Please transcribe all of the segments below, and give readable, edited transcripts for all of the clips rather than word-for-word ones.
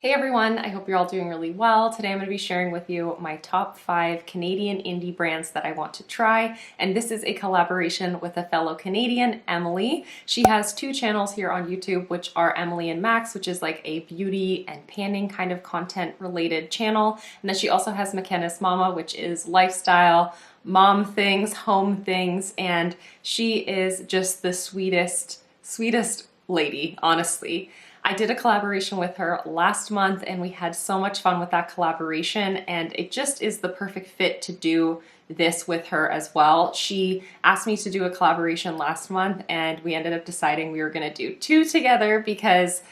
Hey everyone, I hope you're all doing really well. Today I'm going to be sharing with you my top 5 Canadian indie brands that I want to try, and this is a collaboration with a fellow Canadian, Emily. She has 2 channels here on YouTube, which are emilynmax, which is like a beauty and panning kind of content related channel, and then she also has McKenna's Mama, which is lifestyle, mom things, home things, and she is just the sweetest lady, honestly. I did a collaboration with her last month and we had so much fun with that collaboration, and it just is the perfect fit to do this with her as well. She asked me to do a collaboration last month and we ended up deciding we were going to do 2 together because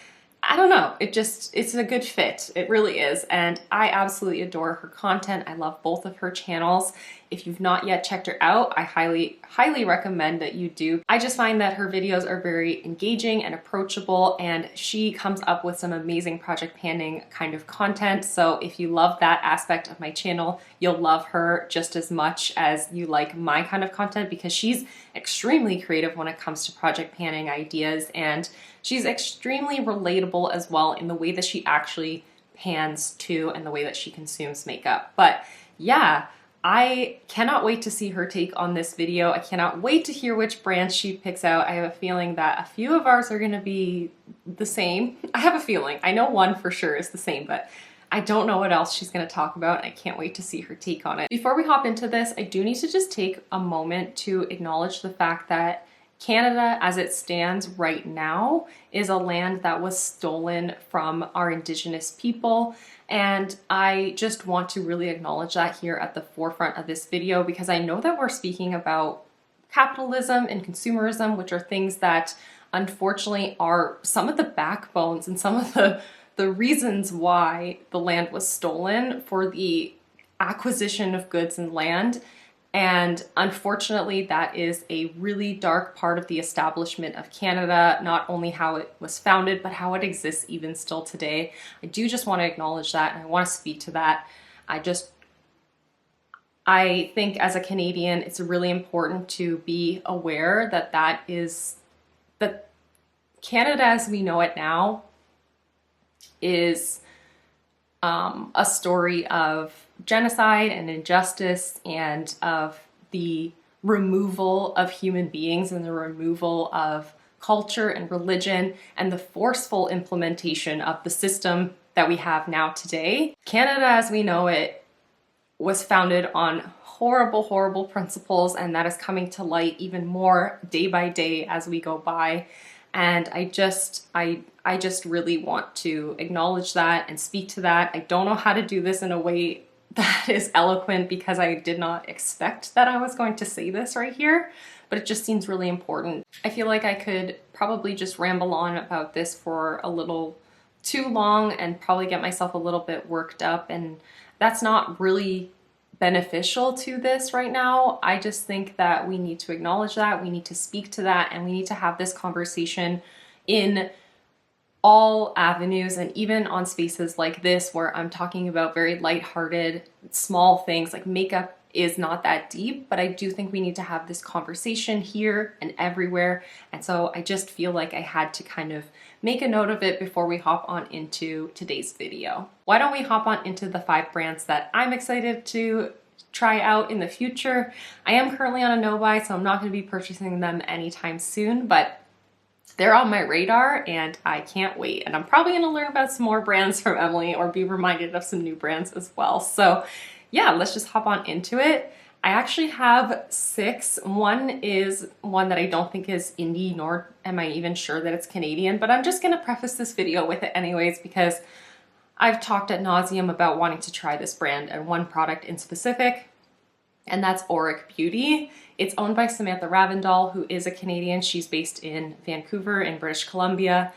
I don't know, it's a good fit. It really is. And I absolutely adore her content. I love both of her channels. If you've not yet checked her out, I highly recommend that you do. I just find that her videos are very engaging and approachable, and she comes up with some amazing project panning kind of content. So if you love that aspect of my channel, you'll love her just as much as you like my kind of content, because she's extremely creative when it comes to project panning ideas, and she's extremely relatable as well in the way that she actually pans too, and the way that she consumes makeup. But yeah, I cannot wait to see her take on this video. I cannot wait to hear which brands she picks out. I have a feeling that a few of ours are gonna be the same. I have a feeling. I know one for sure is the same, but I don't know what else she's gonna talk about. I can't wait to see her take on it. Before we hop into this, I do need to just take a moment to acknowledge the fact that Canada, as it stands right now, is a land that was stolen from our Indigenous people. And I just want to really acknowledge that here at the forefront of this video, because I know that we're speaking about capitalism and consumerism, which are things that unfortunately are some of the backbones and some of the reasons why the land was stolen for the acquisition of goods and land. And unfortunately, that is a really dark part of the establishment of Canada, not only how it was founded, but how it exists even still today. I do just want to acknowledge that, and I want to speak to that. I think as a Canadian, it's really important to be aware that that Canada as we know it now is a story of genocide and injustice, and of the removal of human beings and the removal of culture and religion and the forceful implementation of the system that we have now today. Canada as we know it was founded on horrible principles, and that is coming to light even more day by day as we go by. And I just really want to acknowledge that and speak to that. I don't know how to do this in a way that is eloquent, because I did not expect that I was going to say this right here, but it just seems really important. I feel like I could probably just ramble on about this for a little too long and probably get myself a little bit worked up, and that's not really beneficial to this right now. I just think that we need to acknowledge that, we need to speak to that, and we need to have this conversation in all avenues, and even on spaces like this where I'm talking about very lighthearted, small things. Like makeup is not that deep, but I do think we need to have this conversation here and everywhere. And so I just feel like I had to kind of make a note of it before we hop on into today's video. Why don't we hop on into the 5 brands that I'm excited to try out in the future. I am currently on a no-buy, so I'm not going to be purchasing them anytime soon, but they're on my radar and I can't wait. And I'm probably going to learn about some more brands from Emily, or be reminded of some new brands as well. So yeah, let's just hop on into it. I actually have 6. One is one that I don't think is indie, nor am I even sure that it's Canadian, but I'm just going to preface this video with it anyways, because I've talked ad nauseum about wanting to try this brand and one product in specific, and that's Auric Beauty. It's owned by Samantha Ravndal, who is a Canadian. She's based in Vancouver in British Columbia.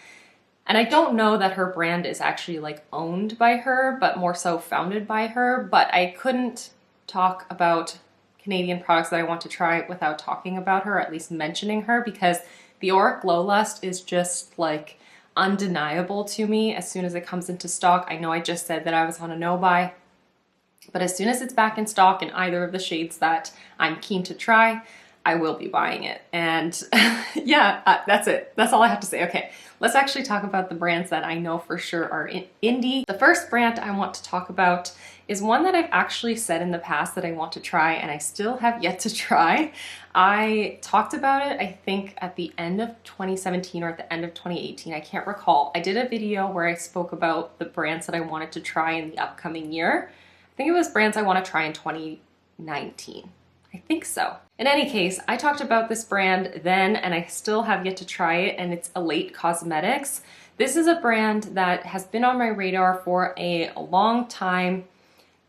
And I don't know that her brand is actually like owned by her, but more so founded by her. But I couldn't talk about Canadian products that I want to try without talking about her, at least mentioning her, because the Auric Glow Lust is just like undeniable to me as soon as it comes into stock. I know I just said that I was on a no buy, but as soon as it's back in stock in either of the shades that I'm keen to try, I will be buying it. And yeah, that's it. That's all I have to say. Okay, let's actually talk about the brands that I know for sure are indie. The first brand I want to talk about is one that I've actually said in the past that I want to try, and I still have yet to try. I talked about it, I think at the end of 2017 or at the end of 2018, I can't recall. I did a video where I spoke about the brands that I wanted to try in the upcoming year. I think it was brands I want to try in 2019. I think so. In any case, I talked about this brand then, and I still have yet to try it, and it's Elate Cosmetics. This is a brand that has been on my radar for a long time,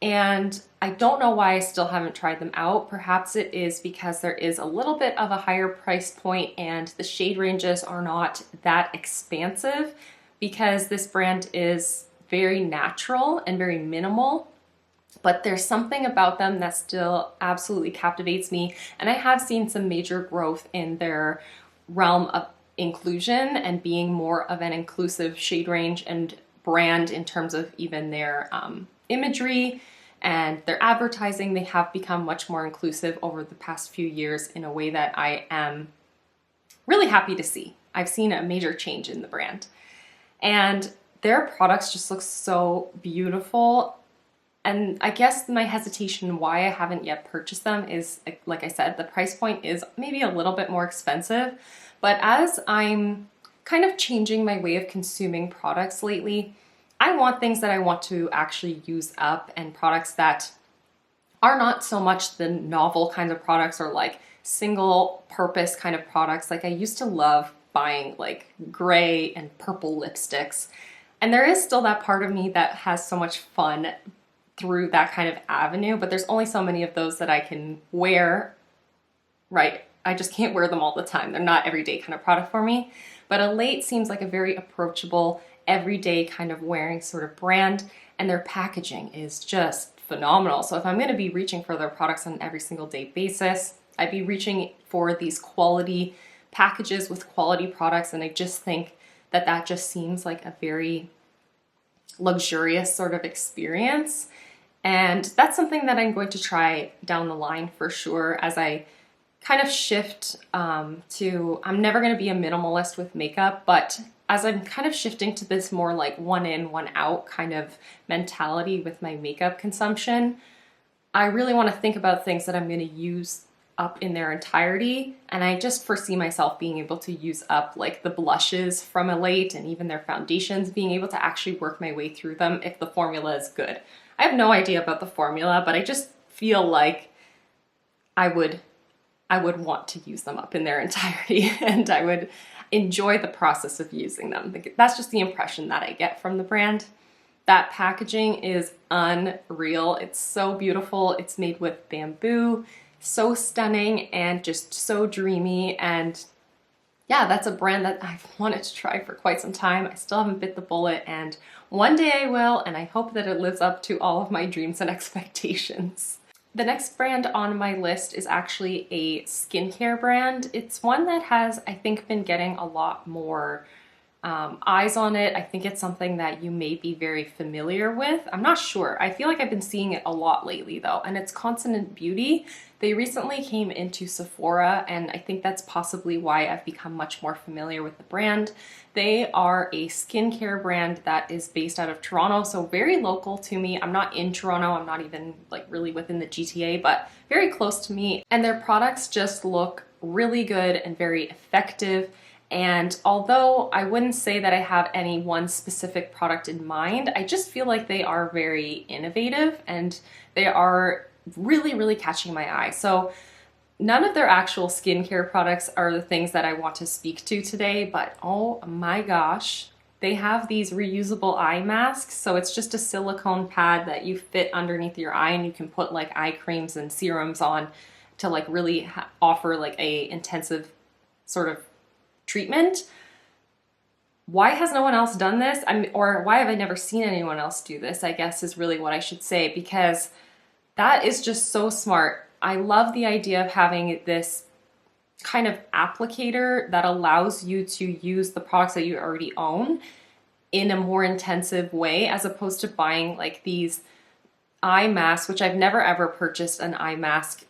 and I don't know why I still haven't tried them out. Perhaps it is because there is a little bit of a higher price point and the shade ranges are not that expansive, because this brand is very natural and very minimal. But there's something about them that still absolutely captivates me. And I have seen some major growth in their realm of inclusion and being more of an inclusive shade range and brand in terms of even their imagery and their advertising. They have become much more inclusive over the past few years in a way that I am really happy to see. I've seen a major change in the brand. And their products just look so beautiful. And I guess my hesitation why I haven't yet purchased them is, like I said, the price point is maybe a little bit more expensive. But as I'm kind of changing my way of consuming products lately, I want things that I want to actually use up, and products that are not so much the novel kinds of products or like single purpose kind of products. Like I used to love buying like gray and purple lipsticks. And there is still that part of me that has so much fun through that kind of avenue, but there's only so many of those that I can wear, right? I just can't wear them all the time. They're not everyday kind of product for me. But Elate seems like a very approachable, everyday kind of wearing sort of brand, and their packaging is just phenomenal. So if I'm going to be reaching for their products on an every single day basis, I'd be reaching for these quality packages with quality products, and I just think that that just seems like a very luxurious sort of experience. And that's something that I'm going to try down the line for sure as I kind of shift to, I'm never going to be a minimalist with makeup, but as I'm kind of shifting to this more like one in, one out kind of mentality with my makeup consumption, I really want to think about things that I'm going to use up in their entirety. And I just foresee myself being able to use up like the blushes from Elate and even their foundations, being able to actually work my way through them if the formula is good. I have no idea about the formula, but I just feel like I would want to use them up in their entirety, and I would enjoy the process of using them. That's just the impression that I get from the brand. That packaging is unreal. It's so beautiful. It's made with bamboo, so stunning and just so dreamy. And yeah, that's a brand that I've wanted to try for quite some time. I still haven't bit the bullet, and one day I will, and I hope that it lives up to all of my dreams and expectations. The next brand on my list is actually a skincare brand. It's one that has, I think, been getting a lot more eyes on it. I think it's something that you may be very familiar with. I'm not sure. I feel like I've been seeing it a lot lately though, and it's Consonant Beauty. They recently came into Sephora, and I think that's possibly why I've become much more familiar with the brand. They are a skincare brand that is based out of Toronto, so very local to me. I'm not in Toronto, I'm not even like really within the GTA, but very close to me. And their products just look really good and very effective. And although I wouldn't say that I have any one specific product in mind, I just feel like they are very innovative and they are really, really catching my eye. So none of their actual skincare products are the things that I want to speak to today, but oh my gosh, they have these reusable eye masks. So it's just a silicone pad that you fit underneath your eye, and you can put like eye creams and serums on to like really offer like a intensive sort of treatment. Why has no one else done this? Or why have I never seen anyone else do this, I guess is really what I should say, because that is just so smart. I love the idea of having this kind of applicator that allows you to use the products that you already own in a more intensive way, as opposed to buying like these eye masks, which I've never ever purchased an eye mask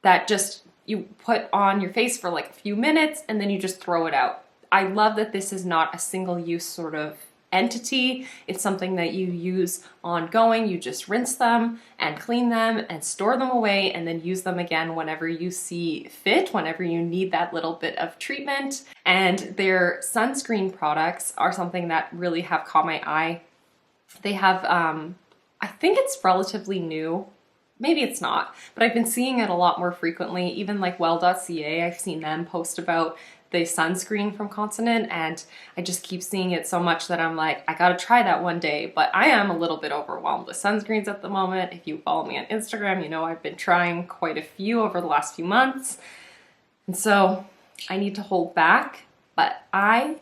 that just, you put on your face for like a few minutes and then you just throw it out. I love that this is not a single use sort of entity. It's something that you use ongoing. You just rinse them and clean them and store them away and then use them again whenever you see fit, whenever you need that little bit of treatment. And their sunscreen products are something that really have caught my eye. They have, I think it's relatively new. Maybe it's not, but I've been seeing it a lot more frequently. Even like well.ca, I've seen them post about the sunscreen from Consonant, and I just keep seeing it so much that I'm like, I gotta try that one day. But I am a little bit overwhelmed with sunscreens at the moment. If you follow me on Instagram, you know I've been trying quite a few over the last few months. And so I need to hold back, but I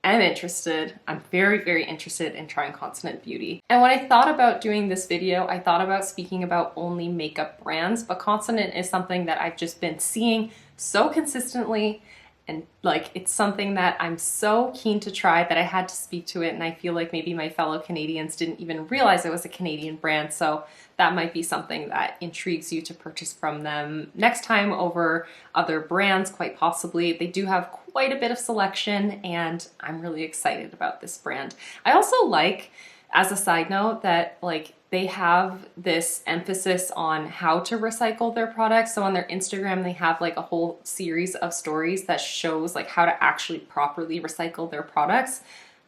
am interested. I'm very, very interested in trying Consonant Beauty. And when I thought about doing this video, I thought about speaking about only makeup brands, but Consonant is something that I've just been seeing so consistently, and like it's something that I'm so keen to try that I had to speak to it, and I feel like maybe my fellow Canadians didn't even realize it was a Canadian brand, so that might be something that intrigues you to purchase from them next time over other brands, quite possibly. They do have quite a bit of selection, and I'm really excited about this brand. I also like, as a side note, that like they have this emphasis on how to recycle their products. So on their Instagram, they have like a whole series of stories that shows like how to actually properly recycle their products.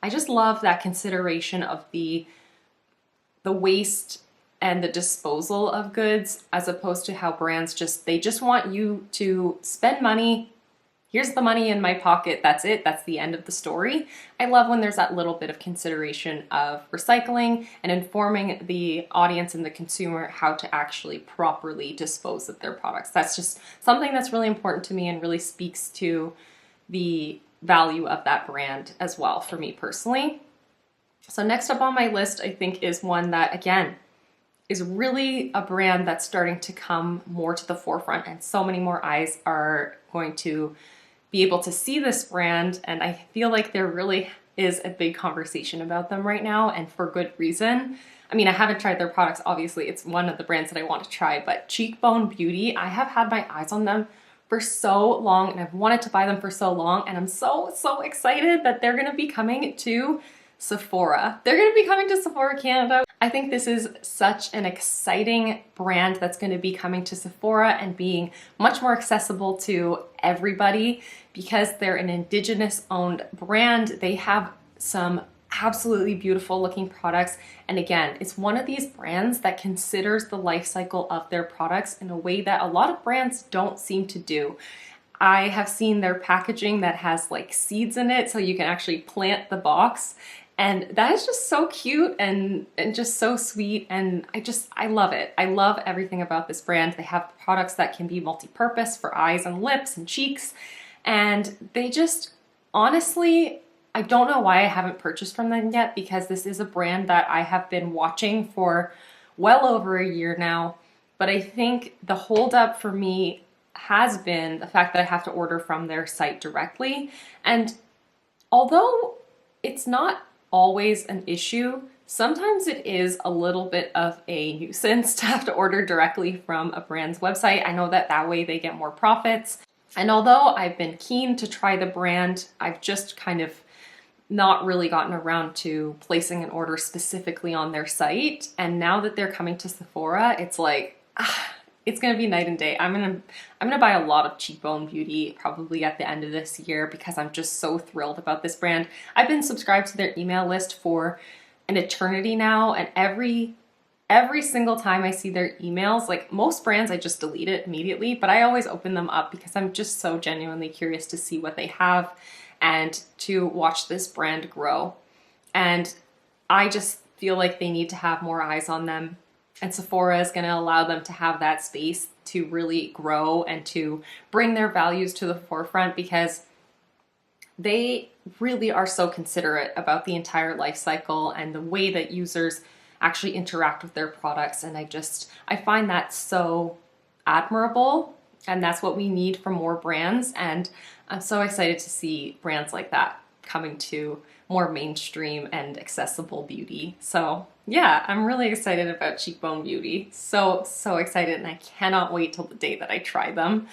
I just love that consideration of the waste and the disposal of goods, as opposed to how brands they just want you to spend money. Here's the money in my pocket, that's it, that's the end of the story. I love when there's that little bit of consideration of recycling and informing the audience and the consumer how to actually properly dispose of their products. That's just something that's really important to me and really speaks to the value of that brand as well for me personally. So next up on my list, I think, is one that, again, is really a brand that's starting to come more to the forefront, and so many more eyes are going to be able to see this brand, and I feel like there really is a big conversation about them right now, and for good reason. I mean, I haven't tried their products, obviously. It's one of the brands that I want to try, but Cheekbone Beauty, I have had my eyes on them for so long, and I've wanted to buy them for so long, and I'm so excited that they're going to be coming to Sephora. They're going to be coming to Sephora Canada. I think this is such an exciting brand that's going to be coming to Sephora and being much more accessible to everybody because they're an Indigenous owned brand. They have some absolutely beautiful looking products, and again, it's one of these brands that considers the life cycle of their products in a way that a lot of brands don't seem to do. I have seen their packaging that has like seeds in it so you can actually plant the box, and that is just so cute and just so sweet, and I love it. I love everything about this brand. They have products that can be multi-purpose for eyes and lips and cheeks, and they just, honestly, I don't know why I haven't purchased from them yet, because this is a brand that I have been watching for well over a year now, but I think the holdup for me has been the fact that I have to order from their site directly, and although it's not always an issue, sometimes it is a little bit of a nuisance to have to order directly from a brand's website. I know that way they get more profits. And although I've been keen to try the brand, I've just kind of not really gotten around to placing an order specifically on their site. And now that they're coming to Sephora, it's like, it's gonna be night and day. I'm gonna buy a lot of Cheekbone Beauty probably at the end of this year because I'm just so thrilled about this brand. I've been subscribed to their email list for an eternity now, and every single time I see their emails, like most brands, I just delete it immediately, but I always open them up because I'm just so genuinely curious to see what they have and to watch this brand grow. And I just feel like they need to have more eyes on them. And Sephora is going to allow them to have that space to really grow and to bring their values to the forefront, because they really are so considerate about the entire life cycle and the way that users actually interact with their products. And I find that so admirable, and that's what we need from more brands. And I'm so excited to see brands like that coming to more mainstream and accessible beauty. So yeah, I'm really excited about Cheekbone Beauty. So excited, and I cannot wait till the day that I try them.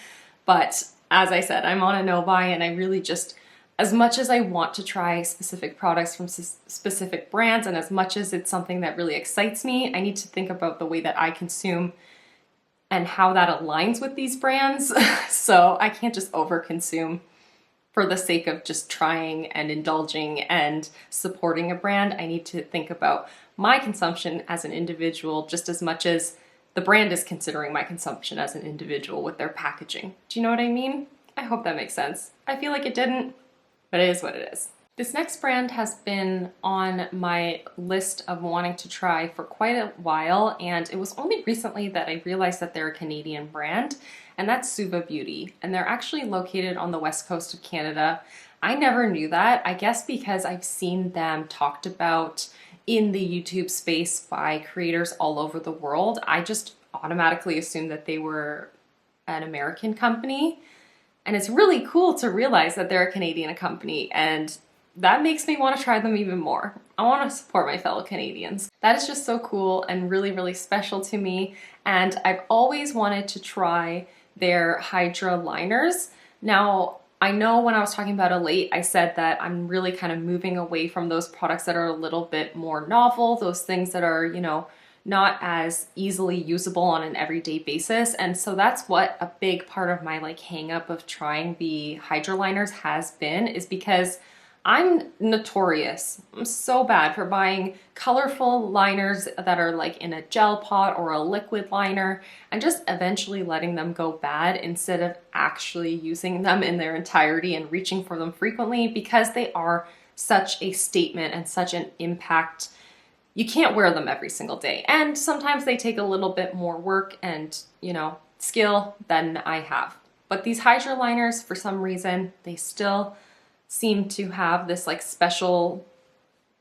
But as I said, I'm on a no-buy, and I really just, as much as I want to try specific products from specific brands, and as much as it's something that really excites me, I need to think about the way that I consume and how that aligns with these brands. So I can't just overconsume for the sake of just trying and indulging and supporting a brand. I need to think about my consumption as an individual just as much as the brand is considering my consumption as an individual with their packaging. Do you know what I mean? I hope that makes sense. I feel like it didn't, but it is what it is. This next brand has been on my list of wanting to try for quite a while, and it was only recently that I realized that they're a Canadian brand, and that's Suva Beauty. And they're actually located on the west coast of Canada. I never knew that, I guess because I've seen them talked about in the YouTube space by creators all over the world. I just automatically assumed that they were an American company. And it's really cool to realize that they're a Canadian company, and that makes me want to try them even more. I want to support my fellow Canadians. That is just so cool and really, really special to me. And I've always wanted to try their Hydra liners. Now, I know when I was talking about Elate, I said that I'm really kind of moving away from those products that are a little bit more novel, those things that are, you know, not as easily usable on an everyday basis. And so that's what a big part of my like hang up of trying the Hydra liners has been, is because I'm notorious. I'm so bad for buying colorful liners that are like in a gel pot or a liquid liner and just eventually letting them go bad instead of actually using them in their entirety and reaching for them frequently, because they are such a statement and such an impact. You can't wear them every single day. And sometimes they take a little bit more work and, you know, skill than I have. But these Hydra liners, for some reason, they still seem to have this like special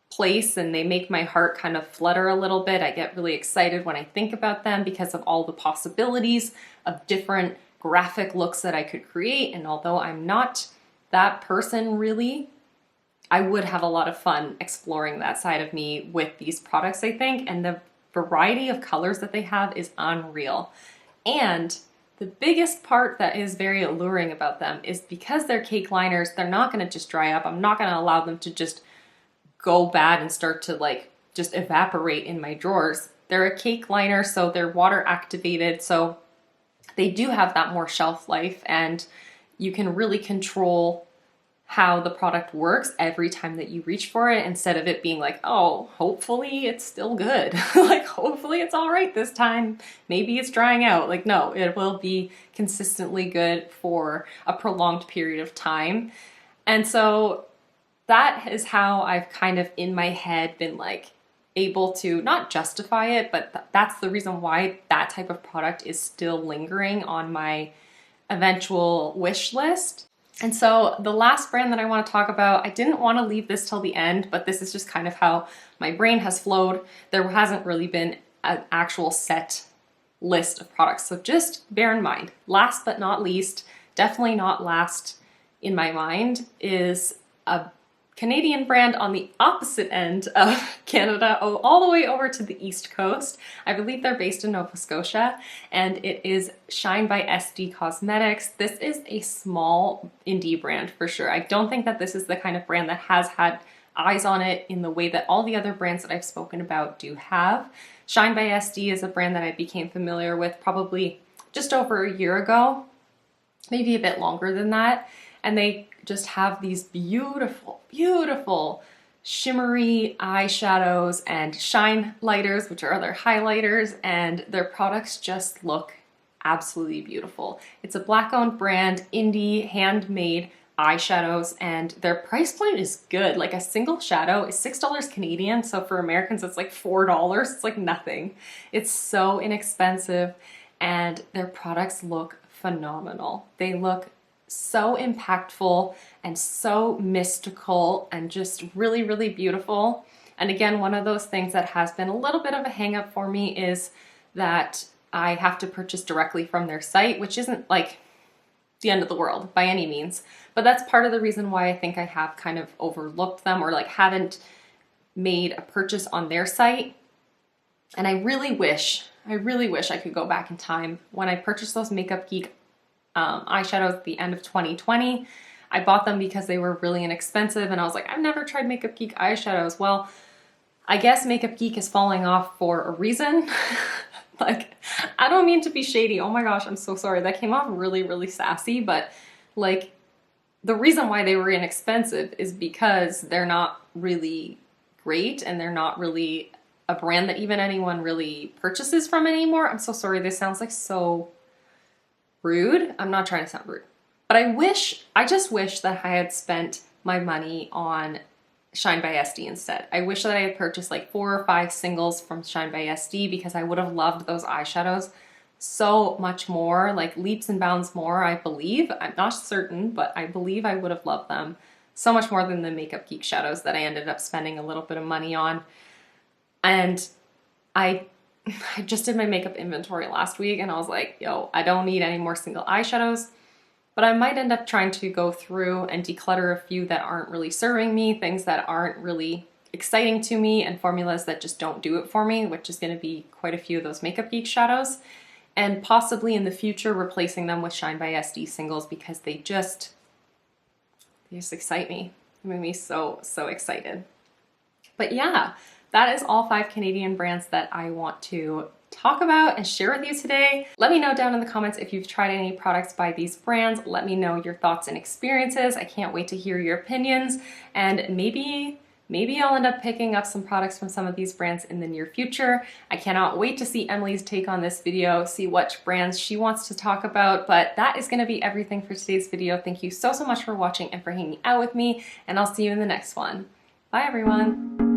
place, and they make my heart kind of flutter a little bit. I get really excited when I think about them because of all the possibilities of different graphic looks that I could create. And although I'm not that person really, I would have a lot of fun exploring that side of me with these products, I think. And the variety of colors that they have is unreal. And the biggest part that is very alluring about them is because they're cake liners, they're not going to just dry up. I'm not going to allow them to just go bad and start to like just evaporate in my drawers. They're a cake liner, so they're water activated. So they do have that more shelf life, and you can really control how the product works every time that you reach for it, instead of it being like, oh, hopefully it's still good. Like, hopefully it's all right this time. Maybe it's drying out. Like, no, it will be consistently good for a prolonged period of time. And so that is how I've kind of in my head been like able to not justify it, but that's the reason why that type of product is still lingering on my eventual wish list. And so the last brand that I want to talk about, I didn't want to leave this till the end, but this is just kind of how my brain has flowed. There hasn't really been an actual set list of products. So just bear in mind, last but not least, definitely not last in my mind, is a Canadian brand on the opposite end of Canada, all the way over to the East Coast. I believe they're based in Nova Scotia, and it is Shine by SD Cosmetics. This is a small indie brand for sure. I don't think that this is the kind of brand that has had eyes on it in the way that all the other brands that I've spoken about do have. Shine by SD is a brand that I became familiar with probably just over a year ago, maybe a bit longer than that. And they just have these beautiful, beautiful shimmery eyeshadows and shine lighters, which are their highlighters, and their products just look absolutely beautiful. It's a Black-owned brand, indie, handmade eyeshadows, and their price point is good. Like a single shadow is $6 Canadian, so for Americans it's like $4. It's like nothing. It's so inexpensive, and their products look phenomenal. They look so impactful and so mystical and just really, really beautiful. And again, one of those things that has been a little bit of a hang up for me is that I have to purchase directly from their site, which isn't like, the end of the world by any means. But that's part of the reason why I think I have kind of overlooked them, or like haven't made a purchase on their site. And I really wish I could go back in time. When I purchased those Makeup Geek eyeshadows at the end of 2020, I bought them because they were really inexpensive, and I was like, I've never tried Makeup Geek eyeshadows. Well, I guess Makeup Geek is falling off for a reason. Like, I don't mean to be shady. Oh my gosh, I'm so sorry. That came off really, really sassy, but like, the reason why they were inexpensive is because they're not really great, and they're not really a brand that even anyone really purchases from anymore. I'm so sorry. This sounds like so rude. I'm not trying to sound rude, but I just wish that I had spent my money on Shine by SD instead. I wish that I had purchased like 4 or 5 singles from Shine by SD, because I would have loved those eyeshadows so much more, like leaps and bounds more, I believe. I'm not certain, but I believe I would have loved them so much more than the Makeup Geek shadows that I ended up spending a little bit of money on. And I just did my makeup inventory last week, and I was like, yo, I don't need any more single eyeshadows, but I might end up trying to go through and declutter a few that aren't really serving me, things that aren't really exciting to me, and formulas that just don't do it for me, which is going to be quite a few of those Makeup Geek shadows, and possibly in the future replacing them with Shine by SD singles, because they just excite me. They make me so excited. But yeah, that is all 5 Canadian brands that I want to talk about and share with you today. Let me know down in the comments if you've tried any products by these brands. Let me know your thoughts and experiences. I can't wait to hear your opinions, and maybe I'll end up picking up some products from some of these brands in the near future. I cannot wait to see Emily's take on this video, see which brands she wants to talk about, but that is going to be everything for today's video. Thank you so much for watching and for hanging out with me, and I'll see you in the next one. Bye everyone.